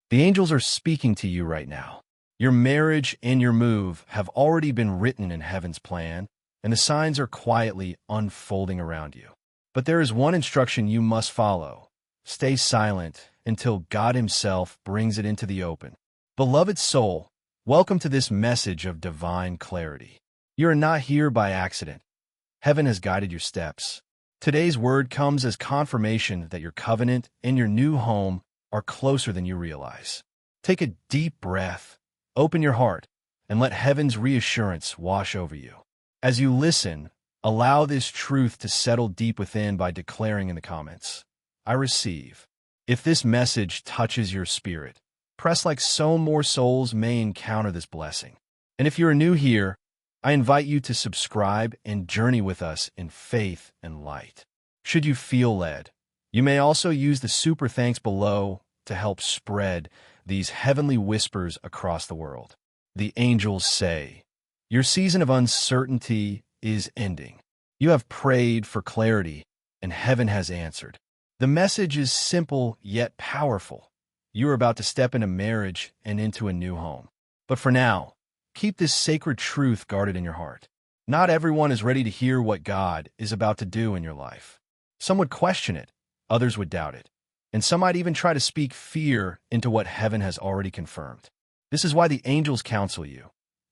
The angels are speaking to you right now. Your marriage and your move have already been written in heaven's plan, and the signs are quietly unfolding around you. But there is one instruction you must follow. Stay silent until God Himself brings it into the open. Beloved soul, welcome to this message of divine clarity. You are not here by accident. Heaven has guided your steps. Today's word comes as confirmation that your covenant and your new home are closer than you realize. Take a deep breath, open your heart, and let heaven's reassurance wash over you. As you listen, allow this truth to settle deep within by declaring in the comments, "I receive." If this message touches your spirit, press like so more souls may encounter this blessing. And if you are new here, I invite you to subscribe and journey with us in faith and light. Should you feel led, you may also use the super thanks below to help spread these heavenly whispers across the world. The angels say, your season of uncertainty is ending. You have prayed for clarity, and heaven has answered. The message is simple yet powerful. You are about to step into marriage and into a new home. But for now, keep this sacred truth guarded in your heart. Not everyone is ready to hear what God is about to do in your life. Some would question it, others would doubt it, and some might even try to speak fear into what heaven has already confirmed. This is why the angels counsel you.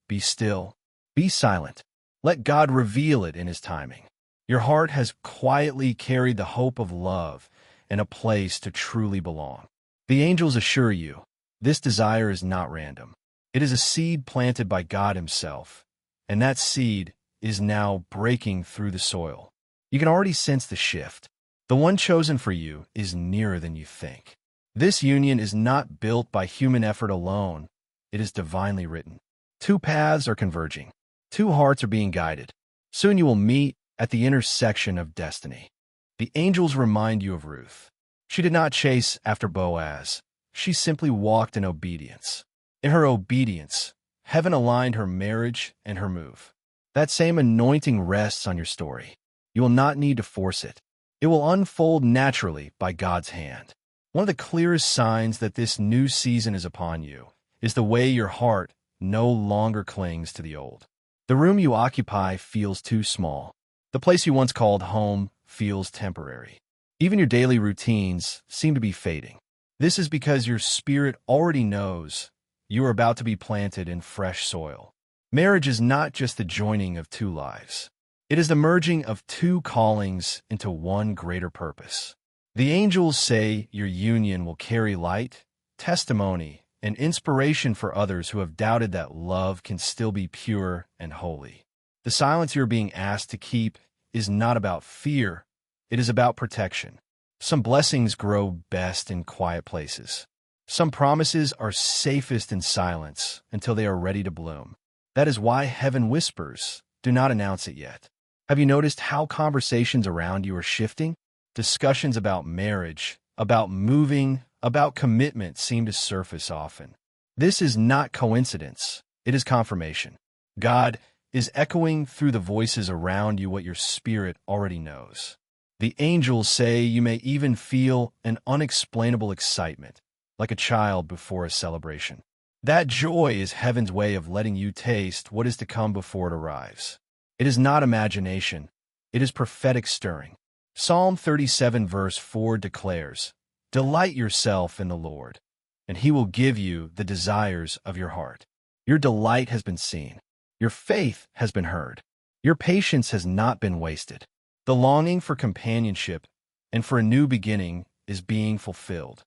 Be still, be silent. Let God reveal it in His timing. Your heart has quietly carried the hope of love and a place to truly belong. The angels assure you, this desire is not random. It is a seed planted by God Himself, and that seed is now breaking through the soil. You can already sense the shift. The one chosen for you is nearer than you think. This union is not built by human effort alone. It is divinely written. Two paths are converging. Two hearts are being guided. Soon you will meet at the intersection of destiny. The angels remind you of Ruth. She did not chase after Boaz. She simply walked in obedience. In her obedience, heaven aligned her marriage and her move. That same anointing rests on your story. You will not need to force it. It will unfold naturally by God's hand. One of the clearest signs that this new season is upon you is the way your heart no longer clings to the old. The room you occupy feels too small. The place you once called home feels temporary. Even your daily routines seem to be fading. This is because your spirit already knows you are about to be planted in fresh soil. Marriage is not just the joining of two lives. It is the merging of two callings into one greater purpose. The angels say your union will carry light, testimony, and inspiration for others who have doubted that love can still be pure and holy. The silence you're being asked to keep is not about fear. It is about protection. Some blessings grow best in quiet places. Some promises are safest in silence until they are ready to bloom. That is why heaven whispers. Do not announce it yet. Have you noticed how conversations around you are shifting? Discussions about marriage, about moving, about commitment seem to surface often. This is not coincidence. It is confirmation. God is echoing through the voices around you what your spirit already knows. The angels say you may even feel an unexplainable excitement, like a child before a celebration. That joy is heaven's way of letting you taste what is to come before it arrives. It is not imagination. It is prophetic stirring. Psalm 37 verse 4 declares, "Delight yourself in the Lord, and He will give you the desires of your heart." Your delight has been seen. Your faith has been heard. Your patience has not been wasted. The longing for companionship and for a new beginning is being fulfilled.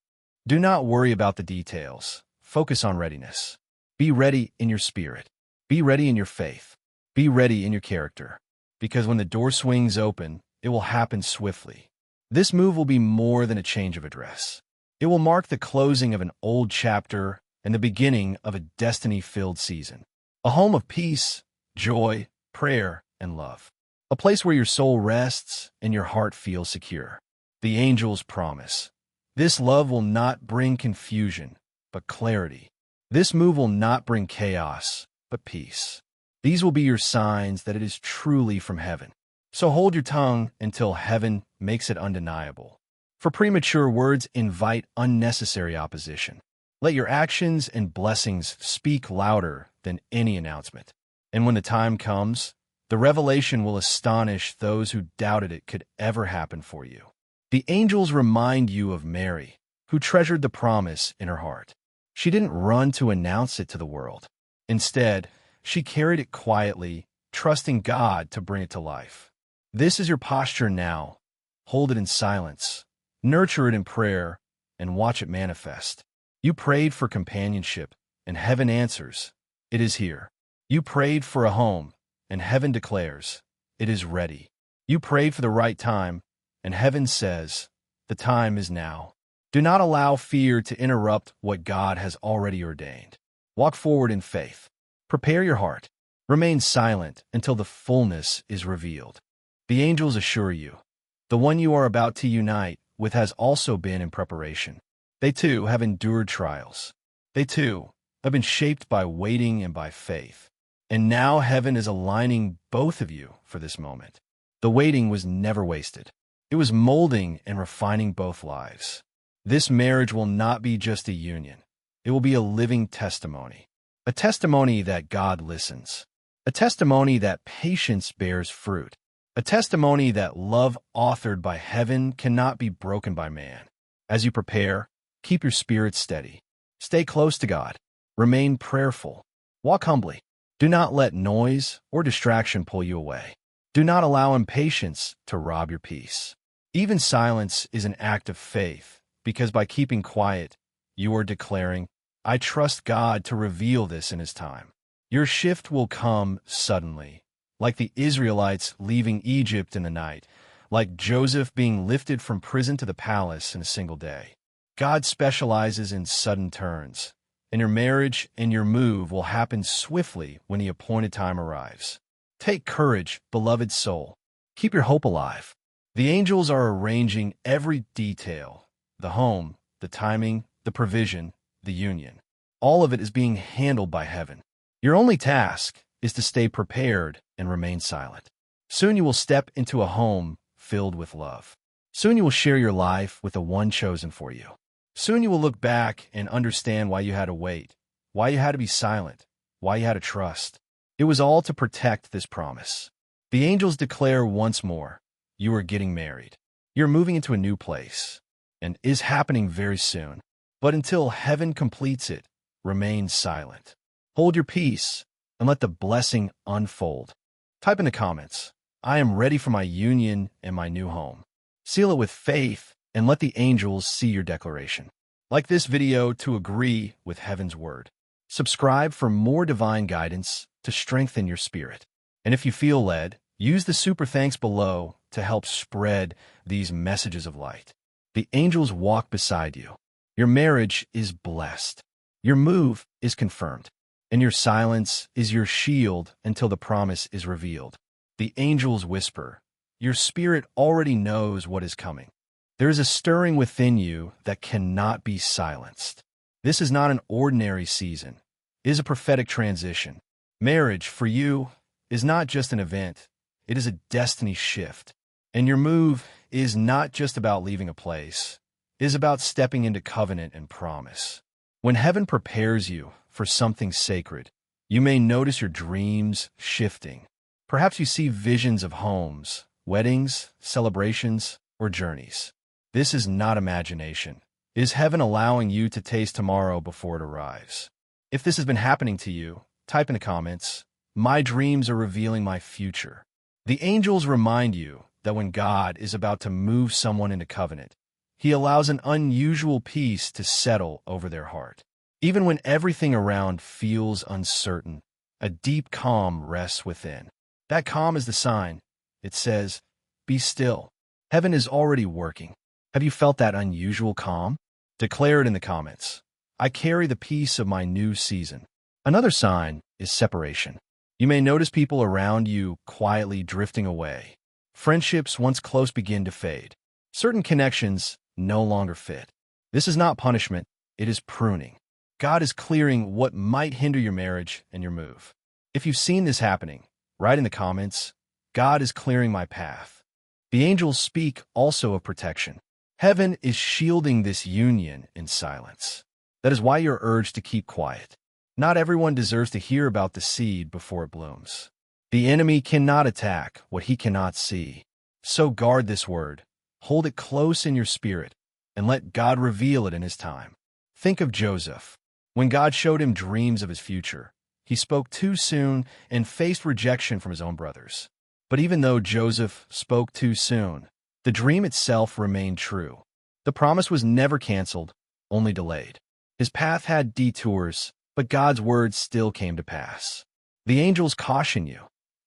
Do not worry about the details. Focus on readiness. Be ready in your spirit. Be ready in your faith. Be ready in your character. Because when the door swings open, it will happen swiftly. This move will be more than a change of address. It will mark the closing of an old chapter and the beginning of a destiny-filled season. A home of peace, joy, prayer, and love. A place where your soul rests and your heart feels secure. The angels promise. This love will not bring confusion, but clarity. This move will not bring chaos, but peace. These will be your signs that it is truly from heaven. So hold your tongue until heaven makes it undeniable. For premature words invite unnecessary opposition. Let your actions and blessings speak louder than any announcement. And when the time comes, the revelation will astonish those who doubted it could ever happen for you. The angels remind you of Mary, who treasured the promise in her heart. She didn't run to announce it to the world. Instead, she carried it quietly, trusting God to bring it to life. This is your posture now. Hold it in silence, nurture it in prayer, and watch it manifest. You prayed for companionship, and heaven answers. It is here. You prayed for a home, and heaven declares, it is ready. You prayed for the right time, and heaven says, the time is now. Do not allow fear to interrupt what God has already ordained. Walk forward in faith. Prepare your heart. Remain silent until the fullness is revealed. The angels assure you, the one you are about to unite with has also been in preparation. They too have endured trials. They too have been shaped by waiting and by faith. And now heaven is aligning both of you for this moment. The waiting was never wasted. It was molding and refining both lives. This marriage will not be just a union. It will be a living testimony. A testimony that God listens. A testimony that patience bears fruit. A testimony that love authored by heaven cannot be broken by man. As you prepare, keep your spirit steady. Stay close to God. Remain prayerful. Walk humbly. Do not let noise or distraction pull you away. Do not allow impatience to rob your peace. Even silence is an act of faith, because by keeping quiet, you are declaring, I trust God to reveal this in His time. Your shift will come suddenly, like the Israelites leaving Egypt in the night, like Joseph being lifted from prison to the palace in a single day. God specializes in sudden turns, and your marriage and your move will happen swiftly when the appointed time arrives. Take courage, beloved soul. Keep your hope alive. The angels are arranging every detail, the home, the timing, the provision, the union. All of it is being handled by heaven. Your only task is to stay prepared and remain silent. Soon you will step into a home filled with love. Soon you will share your life with the one chosen for you. Soon you will look back and understand why you had to wait, why you had to be silent, why you had to trust. It was all to protect this promise. The angels declare once more, you are getting married. You're moving into a new place, and is happening very soon. But until heaven completes it, remain silent. Hold your peace and let the blessing unfold. Type in the comments, I am ready for my union and my new home. Seal it with faith and let the angels see your declaration. Like this video to agree with heaven's word. Subscribe for more divine guidance to strengthen your spirit. And if you feel led, use the super thanks below to help spread these messages of light. The angels walk beside you. Your marriage is blessed. Your move is confirmed. And your silence is your shield until the promise is revealed. The angels whisper, your spirit already knows what is coming. There is a stirring within you that cannot be silenced. This is not an ordinary season. It is a prophetic transition. Marriage, for you, is not just an event. It is a destiny shift. And your move is not just about leaving a place. It is about stepping into covenant and promise. When heaven prepares you for something sacred, you may notice your dreams shifting. Perhaps you see visions of homes, weddings, celebrations, or journeys. This is not imagination. It is heaven allowing you to taste tomorrow before it arrives. If this has been happening to you, type in the comments, my dreams are revealing my future. The angels remind you that when God is about to move someone into covenant, He allows an unusual peace to settle over their heart. Even when everything around feels uncertain, a deep calm rests within. That calm is the sign. It says, be still. Heaven is already working. Have you felt that unusual calm? Declare it in the comments. I carry the peace of my new season. Another sign is separation. You may notice people around you quietly drifting away. Friendships once close begin to fade. Certain connections no longer fit. This is not punishment, it is pruning. God is clearing what might hinder your marriage and your move. If you've seen this happening, write in the comments, God is clearing my path. The angels speak also of protection. Heaven is shielding this union in silence. That is why you're urged to keep quiet. Not everyone deserves to hear about the seed before it blooms. The enemy cannot attack what he cannot see. So guard this word, hold it close in your spirit, and let God reveal it in his time. Think of Joseph. When God showed him dreams of his future, he spoke too soon and faced rejection from his own brothers. But even though Joseph spoke too soon, the dream itself remained true. The promise was never canceled, only delayed. His path had detours, but God's word still came to pass. The angels caution you.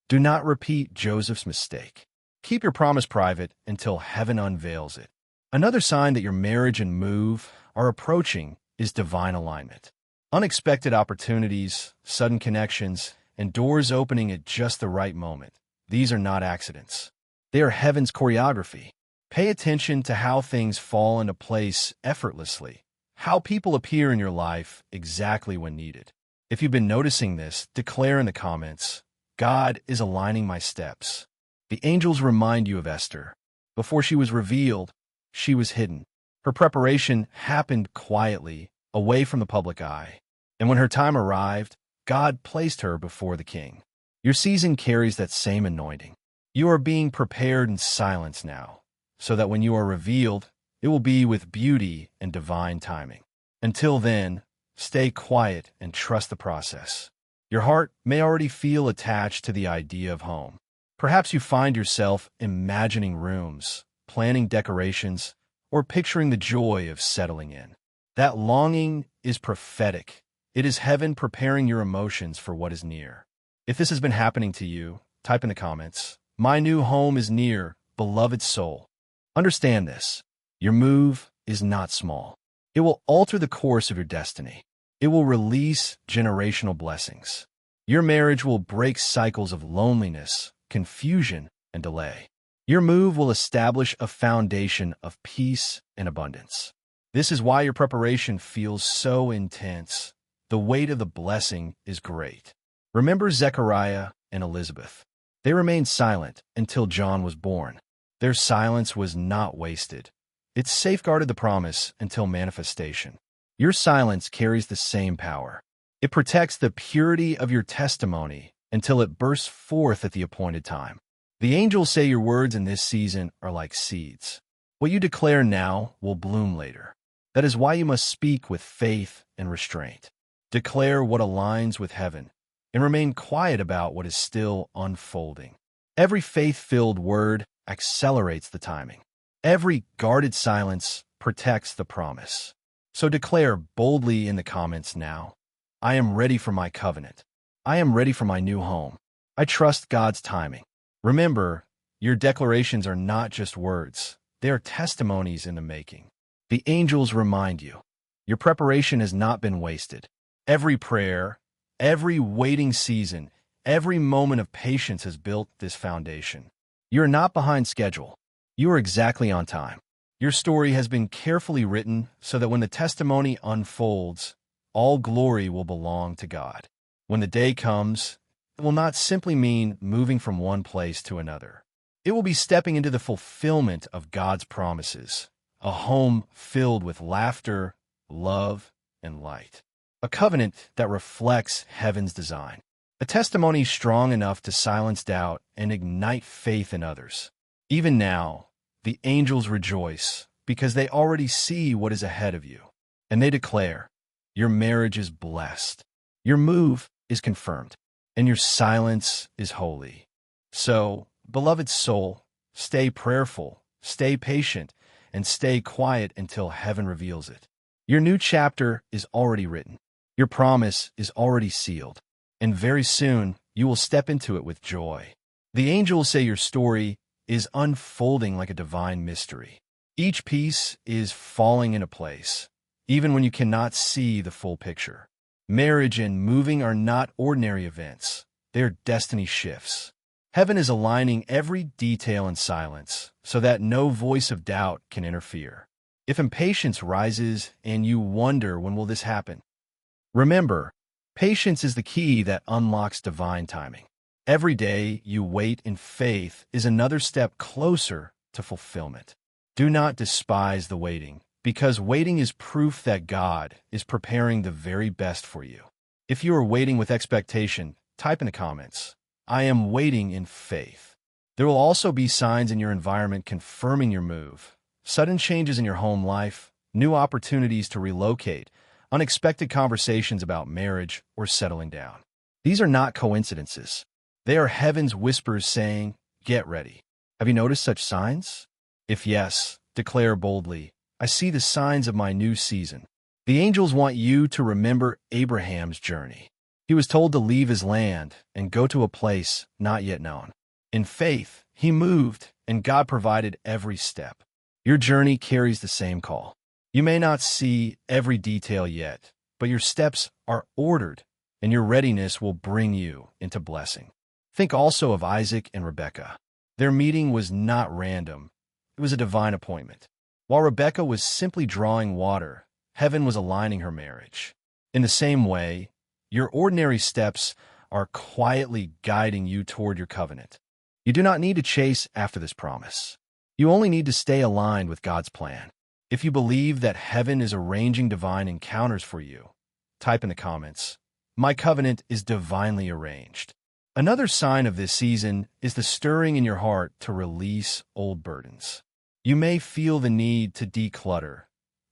Do not repeat Joseph's mistake. Keep your promise private until heaven unveils it. Another sign that your marriage and move are approaching is divine alignment. Unexpected opportunities, sudden connections, and doors opening at just the right moment. These are not accidents. They are heaven's choreography. Pay attention to how things fall into place effortlessly, how people appear in your life exactly when needed. If you've been noticing this, declare in the comments, God is aligning my steps. The angels remind you of Esther. Before she was revealed, she was hidden. Her preparation happened quietly, away from the public eye. And when her time arrived, God placed her before the king. Your season carries that same anointing. You are being prepared in silence now, so that when you are revealed, it will be with beauty and divine timing. Until then, stay quiet and trust the process. Your heart may already feel attached to the idea of home. Perhaps you find yourself imagining rooms, planning decorations, or picturing the joy of settling in. That longing is prophetic. It is heaven preparing your emotions for what is near. If this has been happening to you, type in the comments, "My new home is near, beloved soul." Understand this. Your move is not small. It will alter the course of your destiny. It will release generational blessings. Your marriage will break cycles of loneliness, confusion, and delay. Your move will establish a foundation of peace and abundance. This is why your preparation feels so intense. The weight of the blessing is great. Remember Zechariah and Elizabeth. They remained silent until John was born. Their silence was not wasted. It safeguarded the promise until manifestation. Your silence carries the same power. It protects the purity of your testimony until it bursts forth at the appointed time. The angels say your words in this season are like seeds. What you declare now will bloom later. That is why you must speak with faith and restraint. Declare what aligns with heaven, and remain quiet about what is still unfolding. Every faith-filled word accelerates the timing. Every guarded silence protects the promise. So declare boldly in the comments now, I am ready for my covenant. I am ready for my new home. I trust God's timing. Remember, your declarations are not just words. They are testimonies in the making. The angels remind you, your preparation has not been wasted. Every prayer, every waiting season, every moment of patience has built this foundation. You are not behind schedule. You are exactly on time. Your story has been carefully written so that when the testimony unfolds, all glory will belong to God. When the day comes, it will not simply mean moving from one place to another. It will be stepping into the fulfillment of God's promises, a home filled with laughter, love, and light. A covenant that reflects heaven's design. A testimony strong enough to silence doubt and ignite faith in others. Even now, the angels rejoice because they already see what is ahead of you. And they declare, your marriage is blessed. Your move is confirmed. And your silence is holy. So, beloved soul, stay prayerful, stay patient, and stay quiet until heaven reveals it. Your new chapter is already written. Your promise is already sealed. And very soon, you will step into it with joy. The angels say your story is unfolding like a divine mystery. Each piece is falling into place, even when you cannot see the full picture. Marriage and moving are not ordinary events. They are destiny shifts. Heaven is aligning every detail in silence so that no voice of doubt can interfere. If impatience rises and you wonder when will this happen, remember, patience is the key that unlocks divine timing. Every day you wait in faith is another step closer to fulfillment. Do not despise the waiting, Because waiting is proof that God is preparing the very best for you. If you are waiting with expectation, type in the comments, I am waiting in faith. There will also be signs in your environment confirming your move, sudden changes in your home life, new opportunities to relocate, unexpected conversations about marriage or settling down. These are not coincidences. They are heaven's whispers saying, get ready. Have you noticed such signs? If yes, declare boldly, I see the signs of my new season. The angels want you to remember Abraham's journey. He was told to leave his land and go to a place not yet known. In faith, he moved, and God provided every step. Your journey carries the same call. You may not see every detail yet, but your steps are ordered, and your readiness will bring you into blessing. Think also of Isaac and Rebekah. Their meeting was not random. It was a divine appointment. While Rebekah was simply drawing water, heaven was aligning her marriage. In the same way, your ordinary steps are quietly guiding you toward your covenant. You do not need to chase after this promise. You only need to stay aligned with God's plan. If you believe that heaven is arranging divine encounters for you, type in the comments, my covenant is divinely arranged. Another sign of this season is the stirring in your heart to release old burdens. You may feel the need to declutter,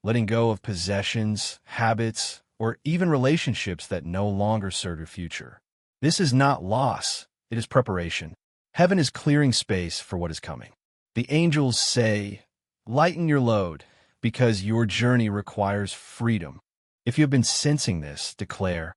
letting go of possessions, habits, or even relationships that no longer serve your future. This is not loss, it is preparation. Heaven is clearing space for what is coming. The angels say, lighten your load, because your journey requires freedom. If you have been sensing this, declare,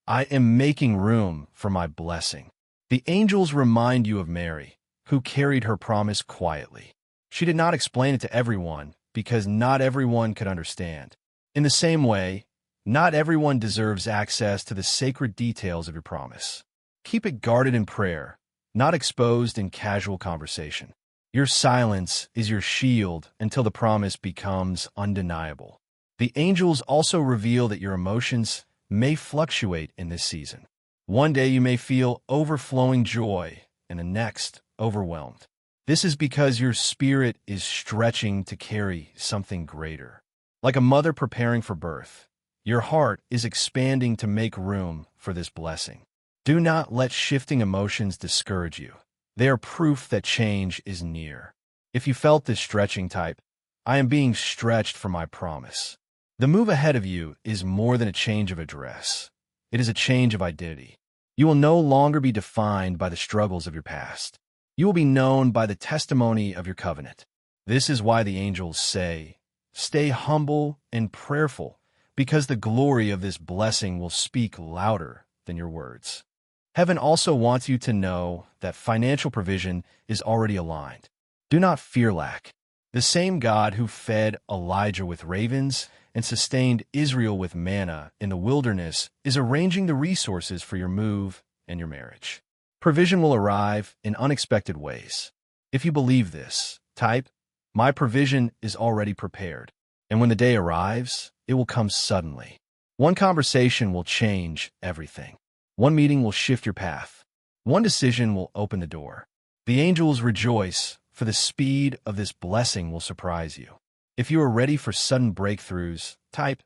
I am making room for my blessing. The angels remind you of Mary, who carried her promise quietly. She did not explain it to everyone, because not everyone could understand. In the same way, not everyone deserves access to the sacred details of your promise. Keep it guarded in prayer, not exposed in casual conversation. Your silence is your shield until the promise becomes undeniable. The angels also reveal that your emotions may fluctuate in this season. One day you may feel overflowing joy, and the next, overwhelmed. This is because your spirit is stretching to carry something greater. Like a mother preparing for birth, your heart is expanding to make room for this blessing. Do not let shifting emotions discourage you. They are proof that change is near. If you felt this stretching, type, I am being stretched for my promise. The move ahead of you is more than a change of address. It is a change of identity. You will no longer be defined by the struggles of your past. You will be known by the testimony of your covenant. This is why the angels say, stay humble and prayerful, because the glory of this blessing will speak louder than your words. Heaven also wants you to know that financial provision is already aligned. Do not fear lack. The same God who fed Elijah with ravens and sustained Israel with manna in the wilderness is arranging the resources for your move and your marriage. Provision will arrive in unexpected ways. If you believe this, type, my provision is already prepared. And when the day arrives, it will come suddenly. One conversation will change everything. One meeting will shift your path. One decision will open the door. The angels rejoice, for the speed of this blessing will surprise you. If you are ready for sudden breakthroughs, type,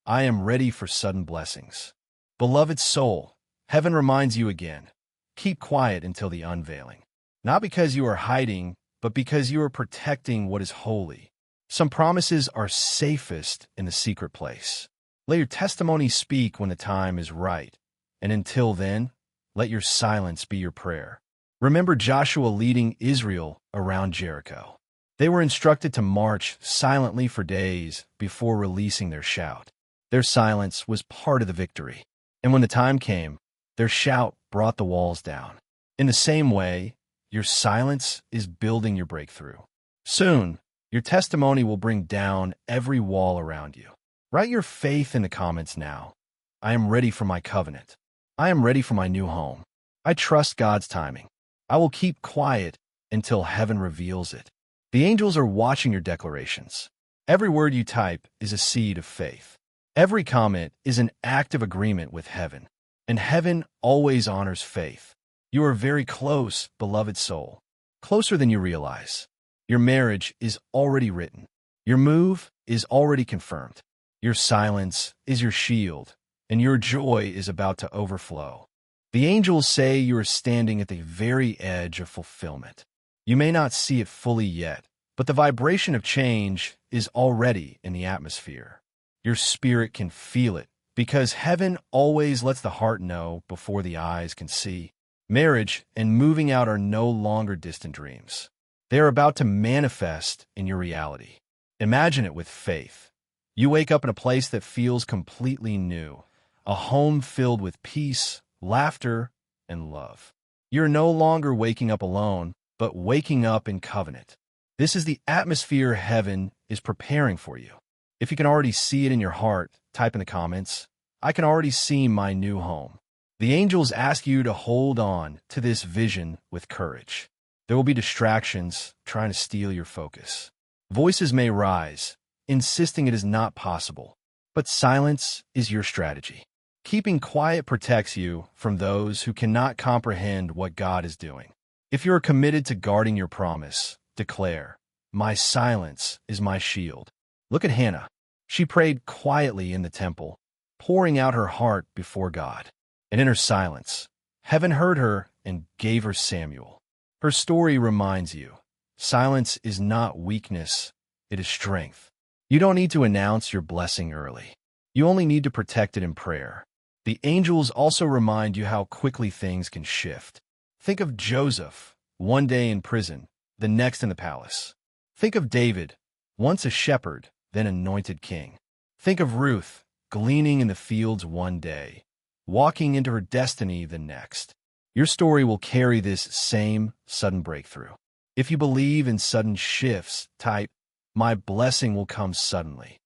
I am ready for sudden blessings. Beloved soul, heaven reminds you again, keep quiet until the unveiling. Not because you are hiding, but because you are protecting what is holy. Some promises are safest in the secret place. Let your testimony speak when the time is right. And until then, let your silence be your prayer. Remember Joshua leading Israel around Jericho. They were instructed to march silently for days before releasing their shout. Their silence was part of the victory. And when the time came, their shout brought the walls down. In the same way, your silence is building your breakthrough. Soon, your testimony will bring down every wall around you. Write your faith in the comments now. I am ready for my covenant. I am ready for my new home. I trust God's timing. I will keep quiet until heaven reveals it. The angels are watching your declarations. Every word you type is a seed of faith. Every comment is an act of agreement with heaven. And heaven always honors faith. You are very close, beloved soul. Closer than you realize. Your marriage is already written. Your move is already confirmed. Your silence is your shield, and your joy is about to overflow. The angels say you are standing at the very edge of fulfillment. You may not see it fully yet, but the vibration of change is already in the atmosphere. Your spirit can feel it, because heaven always lets the heart know before the eyes can see. Marriage and moving out are no longer distant dreams. They are about to manifest in your reality. Imagine it with faith. You wake up in a place that feels completely new, a home filled with peace, laughter, and love. You're no longer waking up alone, but waking up in covenant. This is the atmosphere heaven is preparing for you. If you can already see it in your heart, type in the comments, "I can already see my new home." The angels ask you to hold on to this vision with courage. There will be distractions trying to steal your focus. Voices may rise, insisting it is not possible, but silence is your strategy. Keeping quiet protects you from those who cannot comprehend what God is doing. If you are committed to guarding your promise, declare, "My silence is my shield." Look at Hannah. She prayed quietly in the temple, pouring out her heart before God. And in her silence, heaven heard her and gave her Samuel. Her story reminds you, silence is not weakness, it is strength. You don't need to announce your blessing early. You only need to protect it in prayer. The angels also remind you how quickly things can shift. Think of Joseph, one day in prison, the next in the palace. Think of David, once a shepherd, then anointed king. Think of Ruth, gleaning in the fields one day, walking into her destiny the next. Your story will carry this same sudden breakthrough. If you believe in sudden shifts, type, "My blessing will come suddenly."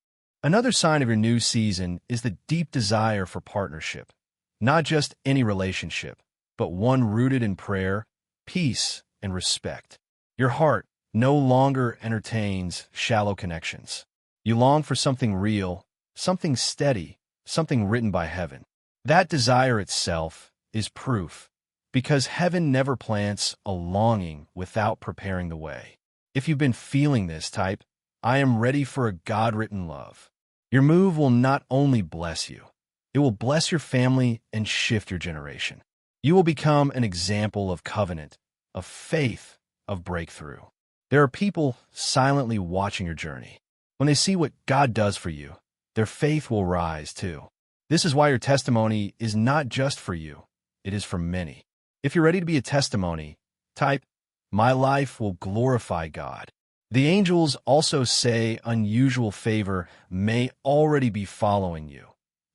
Another sign of your new season is the deep desire for partnership. Not just any relationship, but one rooted in prayer, peace, and respect. Your heart no longer entertains shallow connections. You long for something real, something steady, something written by heaven. That desire itself is proof, because heaven never plants a longing without preparing the way. If you've been feeling this, type, "I am ready for a God-written love." Your move will not only bless you, it will bless your family and shift your generation. You will become an example of covenant, of faith, of breakthrough. There are people silently watching your journey. When they see what God does for you, their faith will rise too. This is why your testimony is not just for you, it is for many. If you're ready to be a testimony, type, "My life will glorify God." The angels also say unusual favor may already be following you.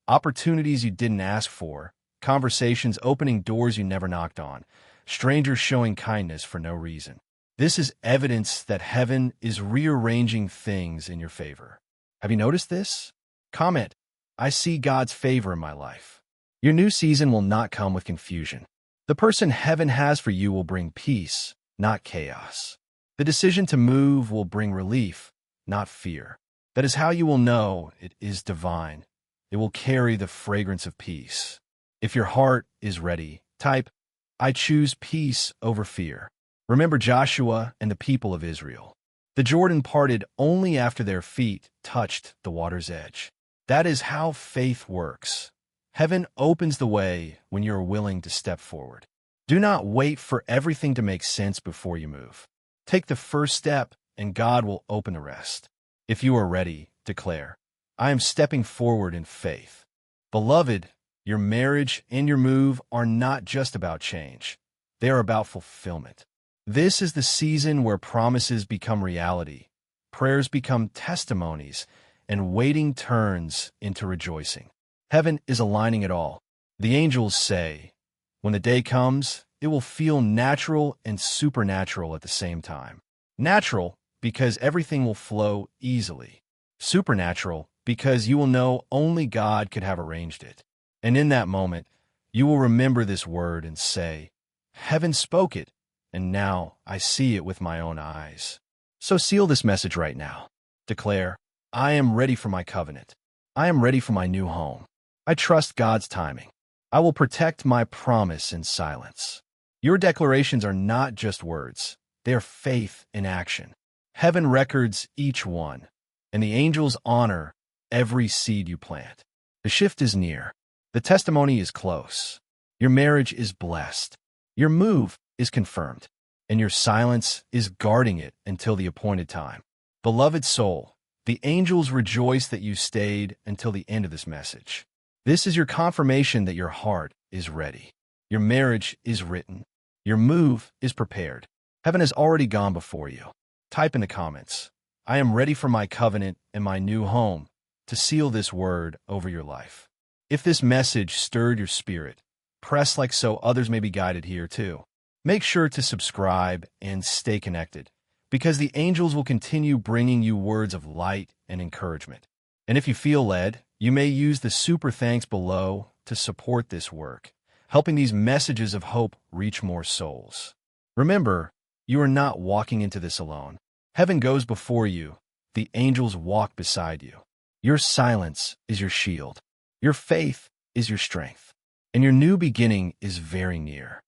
Opportunities you didn't ask for, conversations opening doors you never knocked on, strangers showing kindness for no reason. This is evidence that heaven is rearranging things in your favor. Have you noticed this? Comment, "I see God's favor in my life." Your new season will not come with confusion. The person heaven has for you will bring peace, not chaos. The decision to move will bring relief, not fear. That is how you will know it is divine. It will carry the fragrance of peace. If your heart is ready, type, "I choose peace over fear." Remember Joshua and the people of Israel. The Jordan parted only after their feet touched the water's edge. That is how faith works. Heaven opens the way when you are willing to step forward. Do not wait for everything to make sense before you move. Take the first step, and God will open the rest. If you are ready, declare, "I am stepping forward in faith." Beloved, your marriage and your move are not just about change. They are about fulfillment. This is the season where promises become reality, prayers become testimonies, and waiting turns into rejoicing. Heaven is aligning it all. The angels say, when the day comes, it will feel natural and supernatural at the same time. Natural, because everything will flow easily. Supernatural, because you will know only God could have arranged it. And in that moment, you will remember this word and say, "Heaven spoke it, and now I see it with my own eyes." So seal this message right now. Declare, "I am ready for my covenant. I am ready for my new home. I trust God's timing. I will protect my promise in silence." Your declarations are not just words. They are faith in action. Heaven records each one. and the angels honor every seed you plant. The shift is near. The testimony is close. Your marriage is blessed. Your move is confirmed, and your silence is guarding it until the appointed time. Beloved soul, the angels rejoice that you stayed until the end of this message. This is your confirmation that your heart is ready. Your marriage is written. Your move is prepared. Heaven has already gone before you. Type in the comments, "I am ready for my covenant and my new home," to seal this word over your life. If this message stirred your spirit, press like so others may be guided here too. Make sure to subscribe and stay connected, because the angels will continue bringing you words of light and encouragement. And if you feel led, you may use the super thanks below to support this work, helping these messages of hope reach more souls. Remember, you are not walking into this alone. Heaven goes before you. The angels walk beside you. Your silence is your shield. Your faith is your strength. And your new beginning is very near.